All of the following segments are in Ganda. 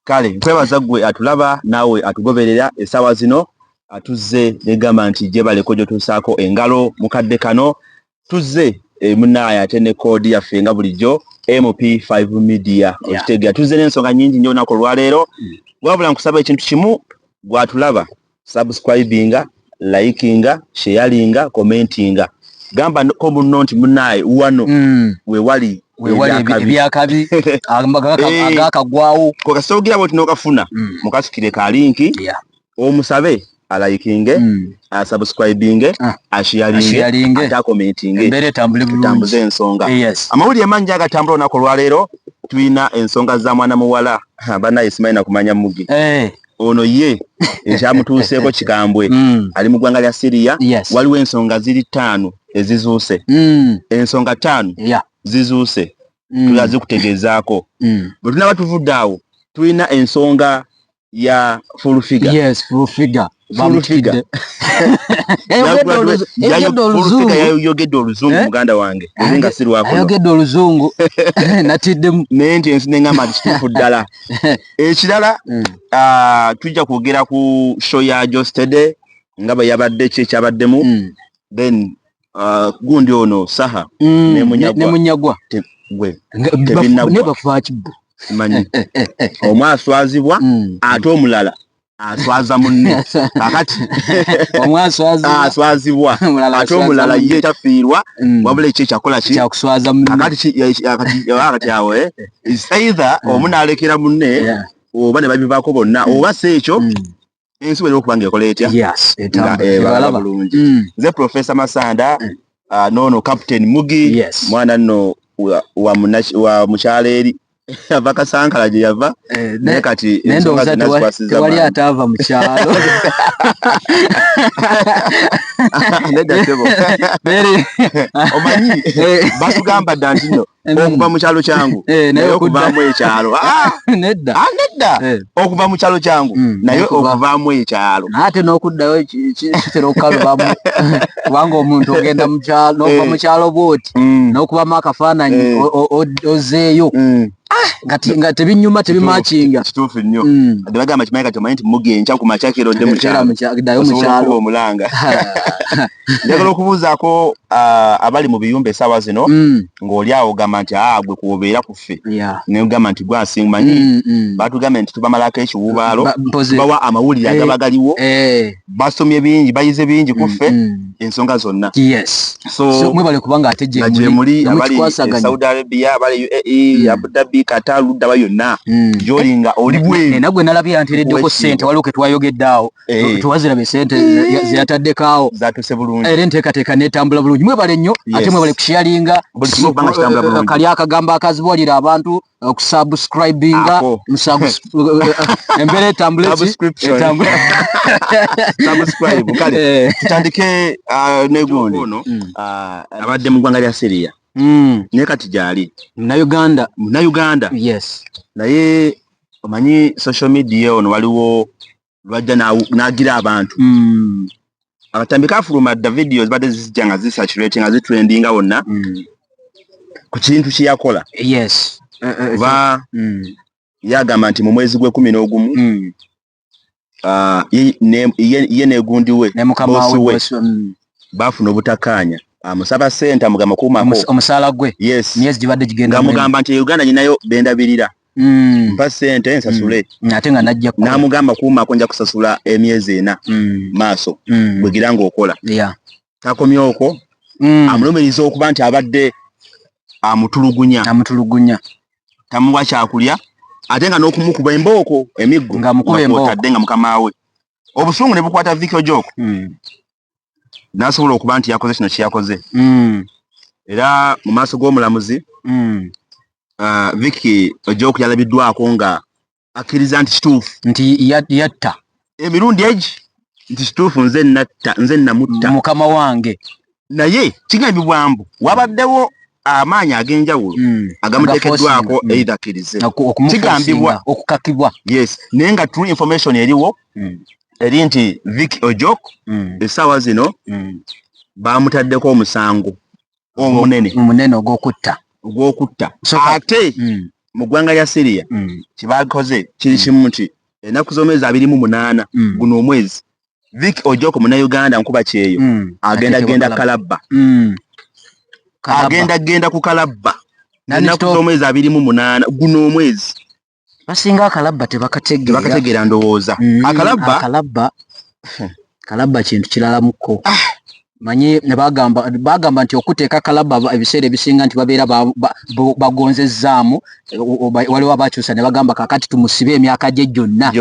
kale nkwebaza gwe atulaba nawe atugoberera essaawa zino atuzze negamba nti gye baleko gyotuusaako engalo mukadde kano tuzze munaaya ate ne koodi yaffe nga bulijjo MP5 Media okitegeera tuzze n'ensonga nnyingi nnyo olunaku olwaleero wabula nkusaba ekintu kimu gwatulaba subscribinga likinga sharinga commentinga gamba ko munno nti munaaye wano wewali ebyakabi agakagwawo ko kasogira boti nokafuna mukasukire ka linki omusabe alikinge subscribinge asharinge ata commentinge mbere tambuze ensonga amawuli mangi agatambula nako lwaleero tuina ensonga za mwana muwala bana Ismail kumanya mugi ono ye ekyamutuuseeko kikambwe ali mu ggwanga lya Syria waliwo ensonga ziri 5 ezizuuse ensonga 5 zizuuse tulaze kutegezaako bwe tunaba tuvudde awo tulina ensonga ya full figure yayogedde oluzungu muganda wange olinga sirwako yayogedde oluzungu natiddemu naye nti ensi neŋŋamba kituufu ddala ekirala tujja kwogera ku show ya Jostede nga bwe yabadde ekyabaddemu then gundi ono saha ne munyagwa gwe ne bafaakibu manyi omwaswazibwa ate omulala aswaza munne kakati aswazibwa ate omulala ye tafiirwa wabula ekyo ekyakola kyakuswaza munne kakati awe either omunaalekera munne oba ne babivaako bonna oba si ekyo ensi bwera okubanga ekola etya ebalaba bulungi nze Professor Masanda nono Captain Mugi mwana nno wa mukyala eri ava Kasankala gye yava naye kati tewali ataava mu kyalo omanyi batugamba dda nti nno okuva mu kyalo kyangu naye okuvaamu ekyalo nedda okuva mu kyalo kyangu naye okuvaamu ekyalo ate n'okuddayo kitera okukalubamu kubanga omuntu ogenda mu kyalo n'ova mu kyalo bwoti n'okubamu akafaananyi ozeeyo nga tebinyuma tebimakinga kituufu nnyo ate bagamba kimanyi kati omanyi nti mugenca ku makyakiro dde mu kyalo omulanga njagala okubuuzaako abali mu biyumba essaawa zino ng'oli awo ogamba nti gwe kuobeera kuffe negamba nti gwasinga manyi batugambye nti tubamalako ekiwuubaalo tubawa amawulire agaba galiwo basomye bingi bayize bingi kuffe ensonga zonna so mwebale kubanga ate gye muli abali Saudi Arabia abali UAE Abu Dhabi Qatar ludda yonna jolinga oli bwe nagwe nalabye antereddeko ssente waliwo ke twayogedde awo tuwazirabe ssente zeyataddekaawo zatuse bulungi era enteekateeka netambula bulungi mwebale nnyo ate mwebale kusharinga kali akagamba akazibwalira abantu okusubscribinga embeera etambule subscribe kale tutandike negundi abadde mu ggwanga lya Syria naye kati gyali Uganda naye omanyi social media ono waliwo lwajja n'agira abantu abatambi kafuluma dda videos badde zizijja nga zisaturating nga zitrendinga wonna ku kintu kye yakola oba yagamba nti mu mwezi gwe 11 ye negundi we bosi we bafuna obutakkaanya amusaba ssente amugamba kuumako omusaala gwe myezi gibadde gigenda ng'amugamba nti Uganda nyinayo bendabirira mpa ssente nsasule ate nga najja n'amugamba kuumako nja kusasula emyezi 4 maaso bwe gira ng'okola takomye okwo amulumiriza okuba nti abadde amutulugunya tamuwa kyakulya ate nga n'okumukuba embooko emiggo ng'otadde nga mukama we obusungu ne bukwata Vicky Ojoko n'asobola okuba nti yakoze kino kyeyakoze era mu maaso g'omulamuzi Vicky Ojoko yalabiddwako nga akkiriza nti kituufu nti yatta emirundi egi nti kituufu nze namutta mukama wange naye kigambibwambu wabaddewo amaanyi ag'enjawulo agamuteekeddwako either akkirize kigambibwa okukakibwa naye nga true information eriwo eri nti Vicky Ojoko essaawa zino bamutaddeko omusango omunene ogw'okutta ate mu ggwanga lya Syria kibakoze kiri kimu nti ennaku z'omwezi 28 guno omwezi Vic Ojoko Munnayuganda nkuba kyeyo agenda Kalabba agenda ku Kalabba ennaku z'omwezi 28 guno omwezi basinga Kalabba tebakategeera ndowooza Kalabba kintu kirala muko manyi ne bagamba nti okuteeka Kalabba ebiseera ebisinga nti babeera bagonzezzaamu waliwo abakyusa ne bagamba kakati tumusibe emyaka gye gyonna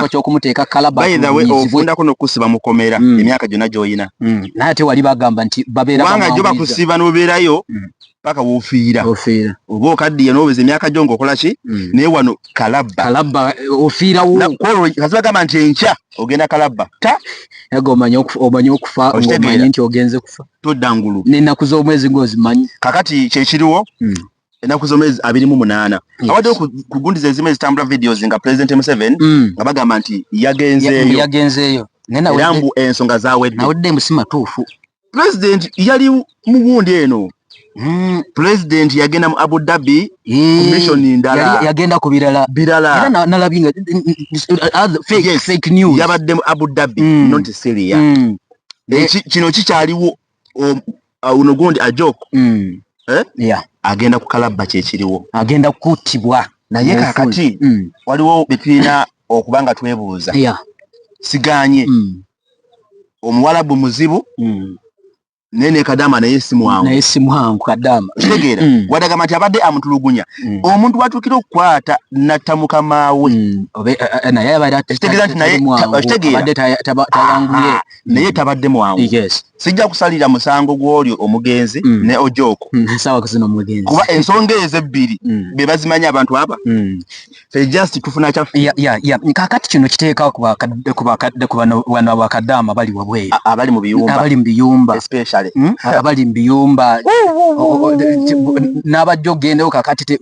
ky'okumuteeka Kalabba ofunda kuno kusiba mukomera emyaka gyonna gy'oyina naye ate wali bagamba nti babeera kubanga gyo bakusiba n'obeerayo paka wofiira oba okaddiye n'obeza emyaka gyo ng'okola ki naye wano Kalabba ofiirawo kasi bagamba nti enkya ogenda Kalabba ego omanyi okufa ng'omanyi nti ogenze kufa todda ngulu n'ennaku z'omwezi ng'ozimanyi kakati kyekiriwo ennaku z'omwezi 28 awaddewo ku gundiza ezimu ezitambula videos nga President Museveni nga bagamba nti yagenzeeyo era mbu ensonga zawedde nawedde mbu si matuufu President yali mu gundi eno President yagenda mu Abu Dhabi mission ndala yagenda ku birala era nalabinga fake news yabadde mu Abu Dhabi not Syria kino kikyaliwo uno gundi Ojoko agenda ku Kalabba kyekiriwo agenda kuttibwa naye kakati waliwo bitwina okubanga twebuuza siganye omuwalabu muzibu nene Kadama naye simwangu Kadama kitegeera wadagamba nti abadde amutulugunya omuntu watuukira okukwata nattamuka maawe naye kitegeeza nti naye tabadde mwangu sijja kusalira musango gw'olyo omugenzi ne Ojoko kuba ensonga ezo ebbiri be bazimanyi abantu aba just tufuna kyaffe kakati kino kiteeka ku bano bakadama bali wabweru abali mu biyumba especially abali mu biyumba n'abajja ogendewo kakati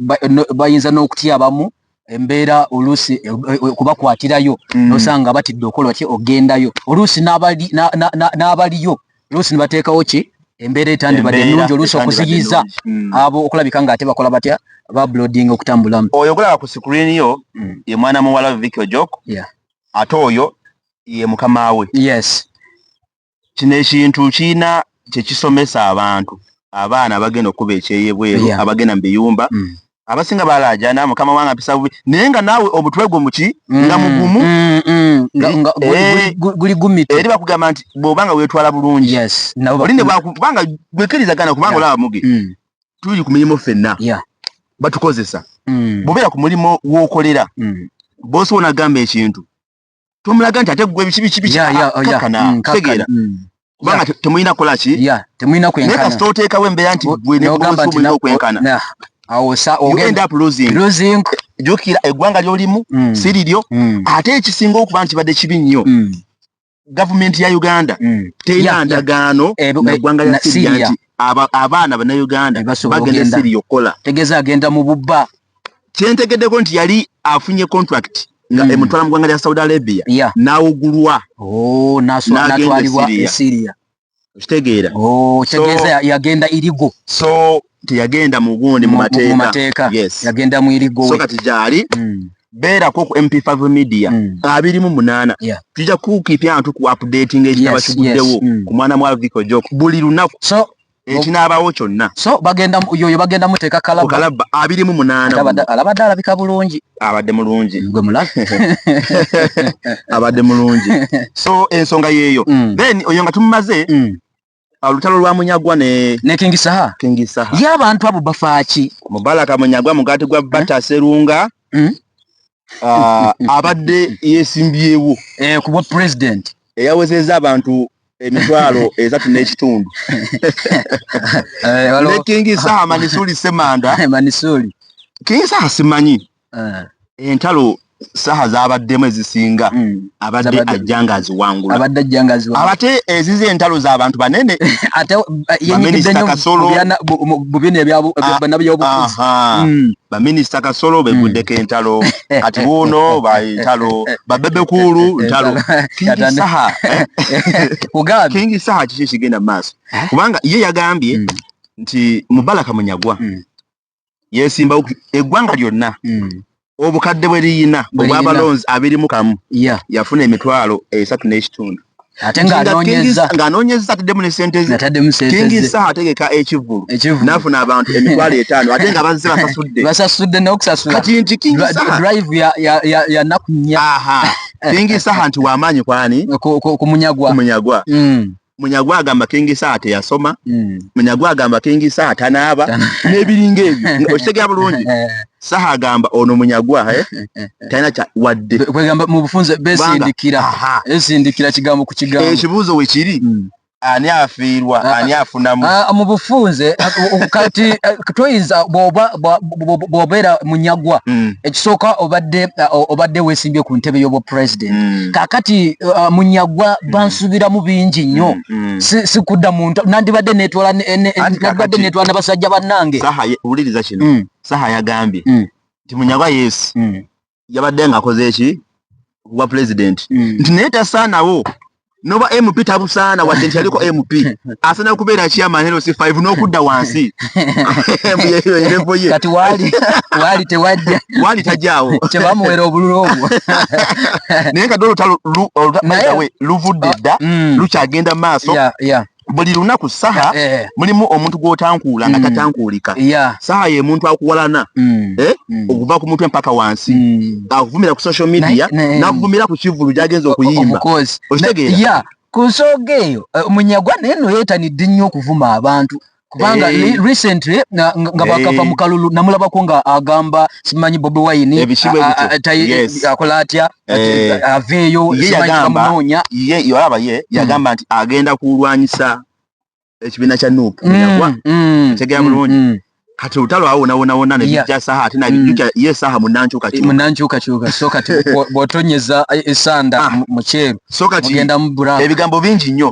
bayinza n'okutyabamu embeera oluusi kubakwatirayo nosanga batidde okola ki ogendayo oluusi n'abaliyo oluusi ne bateekawo ki embeera etandibadde ennungi oluusi okuziyiza abo okulabika nga ate bakola batya babloding okutambulamu oyo ogulaba ku screen yo ye mwana muwala Vic Ojoko ate oyo ye mukama we kino ekintu kiina kyekisomesa abantu abaana bagenda okuba ekyeyebweru abagenda mu biyumba abasinga balajana mukama wange apisa bubi naye nga naawe obutwe gwo muki nga mugumu guli gumito eri bakugamba nti bw'obanga weetwala bulungi olinde bwakubanga bwekirizagana kubanga olaba muge tuli ku mirimu ffenna batukozesa bw'obeera ku mulimo w'okolera boosi wona agamba ekintu tomulaga nti ate gwe bikibi kakana tegeera kubanga temulina kukola ki temulina kwenkana naye kasita oteekawo embeera nti bwe ne boosi mulina okwenkana ogenda losing jukira eggwanga ly'olimu si liryo ate ekisinga okuba nti kibadde kibi nnyo gavumenti ya Uganda terina ndagaano n'eggwanga lya Syria nti abaana bannayuganda bagenda Syria okukola tegeeza agenda mu bubba kyentegeddeko nti yali afunye contract nga emutwala mu ggwanga lya Saudi Arabia n'awugulwa n'atwalibwa e Syria okitegeera kitegeeza yagenda irigo so teyagenda mu gundi mu mateeka yagenda mu irigo so kati gyali beerako ku MP5 media 28 tujja kukiipya abantu ku updating ekitaba kiguddewo ku mwana muwala Vic Ojoko buli lunaku ekinaabawo kyonna so bagenda muteeka Kalabba 28 alabadde alabika bulungi abadde mulungi gwe mulabe abadde mulungi so ensonga yeeyo then oyo nga tumumaze olutalo lwa Munyagwa ne King Saha ye abantu abo bafaaki Mubaraka Munyagwa mugati gwa Bata Serunga abadde yeesimbyewo ku bwa president eyawezeza abantu emitwalo 3.5 ne King Saha Manisuli Semanda King Saha simanyi entalo saha zabaddemu ezisinga abadde ajjangazi wangula abate ezize entalo z'abantu banene ate yenyigidde nnyo mu bino ebyabufuzi baminisita Kasolo beguddeko entalo kati buno baentalo babebekulu ntalo King Saha kiki kigenda maaso kubanga ye yagambye nti Mubaraka Munyagwa yesimba eggwanga lyonna obukadde bwe liyina obw'abalonzi 21 yafuna emitwalo 3.5 ate ng'anoonyeza ataddemu ne sente ze King Saha ategeka ekivulu n'afuna abantu emitwalo 5 ate nga bazze basasudde n'okusasula kati nti King Saha drive ya naku 4 King Saha nti w'amaanyi kwani ku Munyagwa Munyagwa agamba King Saha teyasoma Munyagwa agamba King Saha tanaaba n'ebiringa ebyo okitegera bulungi Saha agamba ono Munyagwa talina kya wadde kwegamba mu bufunze besindikira kigambo ku kigambo ekibuuzo we kiri ani afiirwa ani afunamu mu bufunze kati toyinza bw'obeera Munyagwa ekisooka obadde weesimbye ku ntebe y'obwa president kakati Munyagwa bansubiramu bingi nnyo sikudda muntu nandibadde netwala n'abasajja bannange Saha uliriza kino Saha yagambye nti Munyagwa yes yabadde ng'akoze eki bwa president nti naye tasaanawo noba MP tabusaana wadde nti aliko MP asana kubeera chairman LC5 n'okudda wansi kati wali tewajja wali tajjaawo tebamuwera obululu obwo naye kadolo luvudde dda lukyagenda mu maaso buli lunaku Saha mulimu omuntu gw'otankuula nga tatankuulika Saha ye muntu akuwalana okuva ku mutwe mpaka wansi akuvumira ku social media n'akuvumira ku kivulu gy'agenza okuyimba okitegeera ku nsooga eyo Munyagwa naye no yeetanidde nnyo okuvuma abantu kubanga recently nga bakava mu kalulu namulabako nga agamba simanyi Bobi Wine akola atya aveeyo simanyi bamunoonya yagamba nti agenda kulwanyisa ekibiina kya NUP Munyagwa tegera bulungi kati olutalo awo wona ne bijja Saha ate nabijjuka ye Saha munankyukakyuka so kati bw'otonyeza esanda mu kyeru mugenda mu buraaka ebigambo bingi nnyo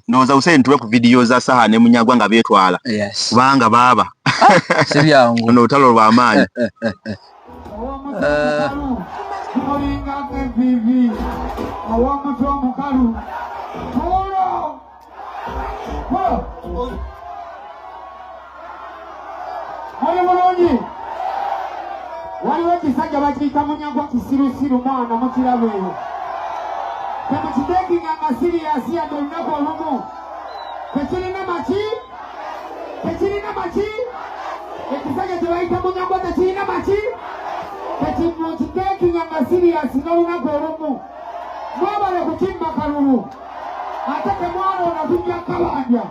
ndowooza Hussein tuwe ku vidiyo za Saha ne Munyagwa nga beetwala kubanga baaba si byangu ono olutalo lw'amaanyi waliwo ekisajja bakiyita Munyagwa kisirusiru mwana mukirabeeyo temukiteekinga nga siriyasi yadde olunaku olumu tekirina maki ekisajja kyebayita Munyagwa tekirina maki tekimukiteekinga nga siriyasi n'olunaku olumu mwebale kukimba kalulu ate temwaloona tujja kabanja